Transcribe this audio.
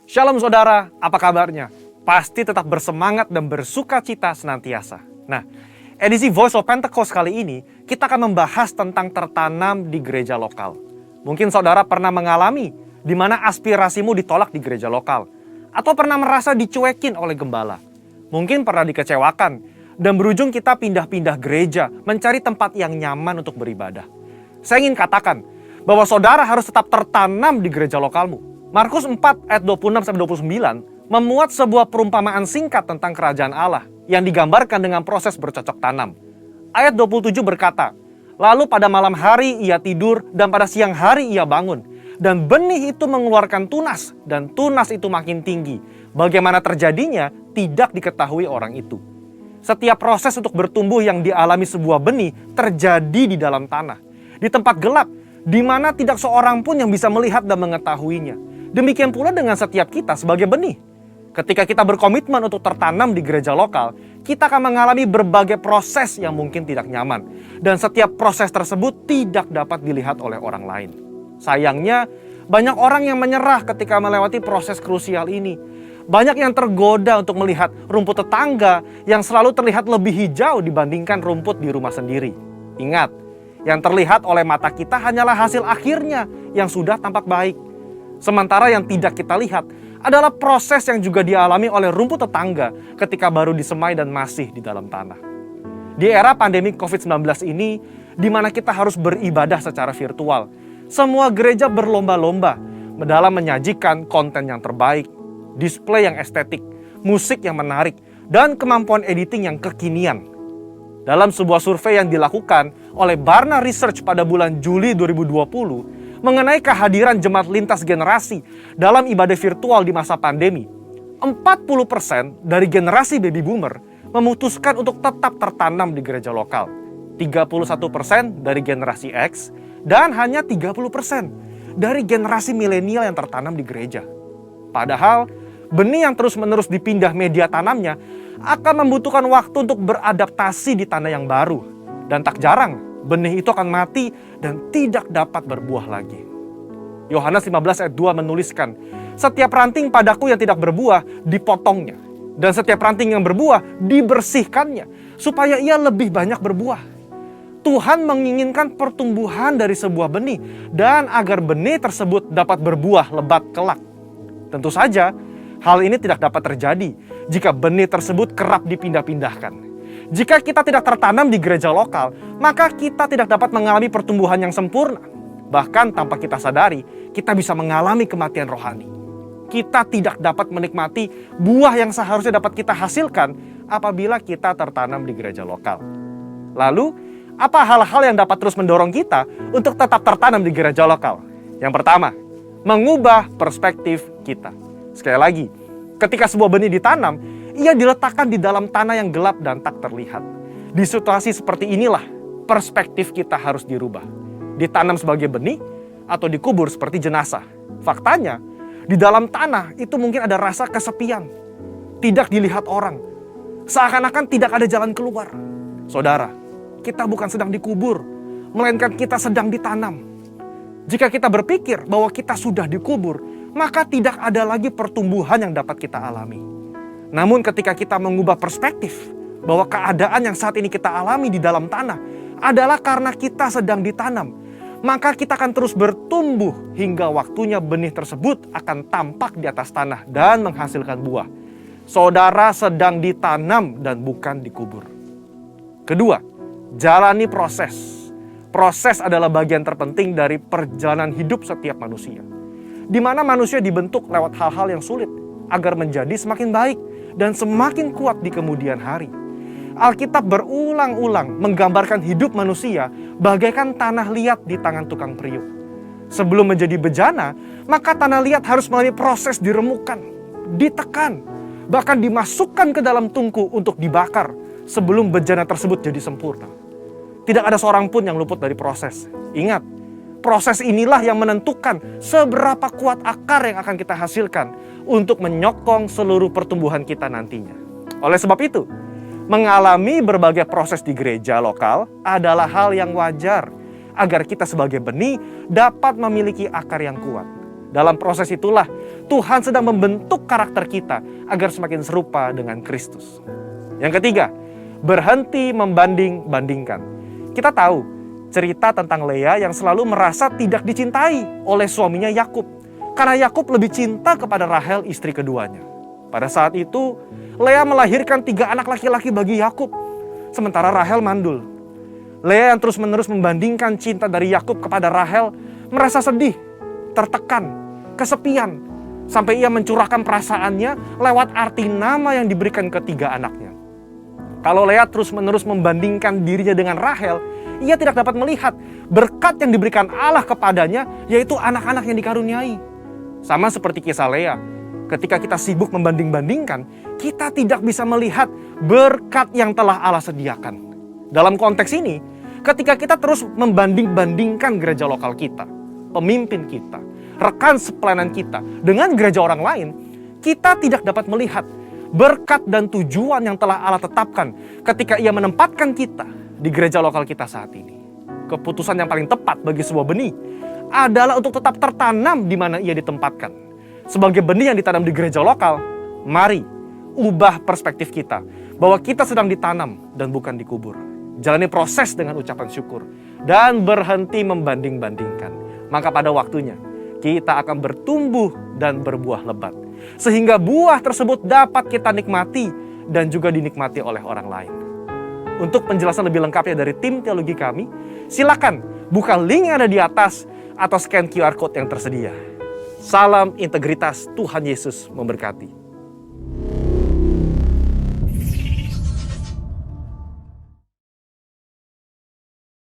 Shalom saudara, apa kabarnya? Pasti tetap bersemangat dan bersuka cita senantiasa. Nah, edisi Voice of Pentecost kali ini, kita akan membahas tentang tertanam di gereja lokal. Mungkin saudara pernah mengalami di mana aspirasimu ditolak di gereja lokal. Atau pernah merasa dicuekin oleh gembala. Mungkin pernah dikecewakan dan berujung kita pindah-pindah gereja mencari tempat yang nyaman untuk beribadah. Saya ingin katakan bahwa saudara harus tetap tertanam di gereja lokalmu. Markus 4 ayat 26-29 memuat sebuah perumpamaan singkat tentang kerajaan Allah yang digambarkan dengan proses bercocok tanam. Ayat 27 berkata, "Lalu pada malam hari ia tidur dan pada siang hari ia bangun. Dan benih itu mengeluarkan tunas dan tunas itu makin tinggi. Bagaimana terjadinya tidak diketahui orang itu." Setiap proses untuk bertumbuh yang dialami sebuah benih terjadi di dalam tanah. Di tempat gelap, di mana tidak seorang pun yang bisa melihat dan mengetahuinya. Demikian pula dengan setiap kita sebagai benih. Ketika kita berkomitmen untuk tertanam di gereja lokal, kita akan mengalami berbagai proses yang mungkin tidak nyaman. Dan setiap proses tersebut tidak dapat dilihat oleh orang lain. Sayangnya, banyak orang yang menyerah ketika melewati proses krusial ini. Banyak yang tergoda untuk melihat rumput tetangga yang selalu terlihat lebih hijau dibandingkan rumput di rumah sendiri. Ingat, yang terlihat oleh mata kita hanyalah hasil akhirnya yang sudah tampak baik. Sementara yang tidak kita lihat adalah proses yang juga dialami oleh rumput tetangga ketika baru disemai dan masih di dalam tanah. Di era pandemi COVID-19 ini, di mana kita harus beribadah secara virtual, semua gereja berlomba-lomba dalam menyajikan konten yang terbaik, display yang estetik, musik yang menarik, dan kemampuan editing yang kekinian. Dalam sebuah survei yang dilakukan oleh Barna Research pada bulan Juli 2020, mengenai kehadiran jemaat lintas generasi dalam ibadah virtual di masa pandemi, 40% dari generasi baby boomer memutuskan untuk tetap tertanam di gereja lokal, 31% dari generasi X, dan hanya 30% dari generasi milenial yang tertanam di gereja. Padahal, benih yang terus-menerus dipindah media tanamnya akan membutuhkan waktu untuk beradaptasi di tanah yang baru. Dan tak jarang, benih itu akan mati dan tidak dapat berbuah lagi. Yohanes 15 ayat 2 menuliskan, "Setiap ranting padaku yang tidak berbuah dipotongnya, dan setiap ranting yang berbuah dibersihkannya, supaya ia lebih banyak berbuah." Tuhan menginginkan pertumbuhan dari sebuah benih, dan agar benih tersebut dapat berbuah lebat kelak. Tentu saja, hal ini tidak dapat terjadi jika benih tersebut kerap dipindah-pindahkan. Jika kita tidak tertanam di gereja lokal, maka kita tidak dapat mengalami pertumbuhan yang sempurna. Bahkan tanpa kita sadari, kita bisa mengalami kematian rohani. Kita tidak dapat menikmati buah yang seharusnya dapat kita hasilkan apabila kita tertanam di gereja lokal. Lalu, apa hal-hal yang dapat terus mendorong kita untuk tetap tertanam di gereja lokal? Yang pertama, mengubah perspektif kita. Sekali lagi, ketika sebuah benih ditanam, ia diletakkan di dalam tanah yang gelap dan tak terlihat. Di situasi seperti inilah, perspektif kita harus dirubah. Ditanam sebagai benih atau dikubur seperti jenazah. Faktanya, di dalam tanah itu mungkin ada rasa kesepian. Tidak dilihat orang. Seakan-akan tidak ada jalan keluar. Saudara, kita bukan sedang dikubur, melainkan kita sedang ditanam. Jika kita berpikir bahwa kita sudah dikubur, maka tidak ada lagi pertumbuhan yang dapat kita alami. Namun ketika kita mengubah perspektif bahwa keadaan yang saat ini kita alami di dalam tanah adalah karena kita sedang ditanam, maka kita akan terus bertumbuh hingga waktunya benih tersebut akan tampak di atas tanah dan menghasilkan buah. Saudara sedang ditanam dan bukan dikubur. Kedua, jalani proses. Proses adalah bagian terpenting dari perjalanan hidup setiap manusia, di mana manusia dibentuk lewat hal-hal yang sulit agar menjadi semakin baik dan semakin kuat di kemudian hari. Alkitab berulang-ulang menggambarkan hidup manusia bagaikan tanah liat di tangan tukang periuk. Sebelum menjadi bejana, maka tanah liat harus melalui proses diremukan, ditekan, bahkan dimasukkan ke dalam tungku untuk dibakar sebelum bejana tersebut jadi sempurna. Tidak ada seorang pun yang luput dari proses. Ingat, proses inilah yang menentukan seberapa kuat akar yang akan kita hasilkan untuk menyokong seluruh pertumbuhan kita nantinya. Oleh sebab itu, mengalami berbagai proses di gereja lokal adalah hal yang wajar agar kita sebagai benih dapat memiliki akar yang kuat. Dalam proses itulah Tuhan sedang membentuk karakter kita agar semakin serupa dengan Kristus. Yang ketiga, berhenti membanding-bandingkan. Kita tahu cerita tentang Lea yang selalu merasa tidak dicintai oleh suaminya Yakub. Karena Yakub lebih cinta kepada Rahel, istri keduanya. Pada saat itu, Lea melahirkan 3 anak laki-laki bagi Yakub, sementara Rahel mandul. Lea yang terus-menerus membandingkan cinta dari Yakub kepada Rahel merasa sedih, tertekan, kesepian, sampai ia mencurahkan perasaannya lewat arti nama yang diberikan ketiga anaknya. Kalau Lea terus-menerus membandingkan dirinya dengan Rahel, ia tidak dapat melihat berkat yang diberikan Allah kepadanya, yaitu anak-anak yang dikaruniai. Sama seperti kisah Lea, ketika kita sibuk membanding-bandingkan, kita tidak bisa melihat berkat yang telah Allah sediakan. Dalam konteks ini, ketika kita terus membanding-bandingkan gereja lokal kita, pemimpin kita, rekan sepelayanan kita dengan gereja orang lain, kita tidak dapat melihat berkat dan tujuan yang telah Allah tetapkan ketika Ia menempatkan kita di gereja lokal kita saat ini. Keputusan yang paling tepat bagi sebuah benih adalah untuk tetap tertanam di mana ia ditempatkan. Sebagai benih yang ditanam di gereja lokal, mari ubah perspektif kita bahwa kita sedang ditanam dan bukan dikubur. Jalani proses dengan ucapan syukur dan berhenti membanding-bandingkan. Maka pada waktunya kita akan bertumbuh dan berbuah lebat, sehingga buah tersebut dapat kita nikmati dan juga dinikmati oleh orang lain. Untuk penjelasan lebih lengkapnya dari tim teologi kami, silakan buka link yang ada di atas atau scan QR Code yang tersedia. Salam integritas, Tuhan Yesus memberkati.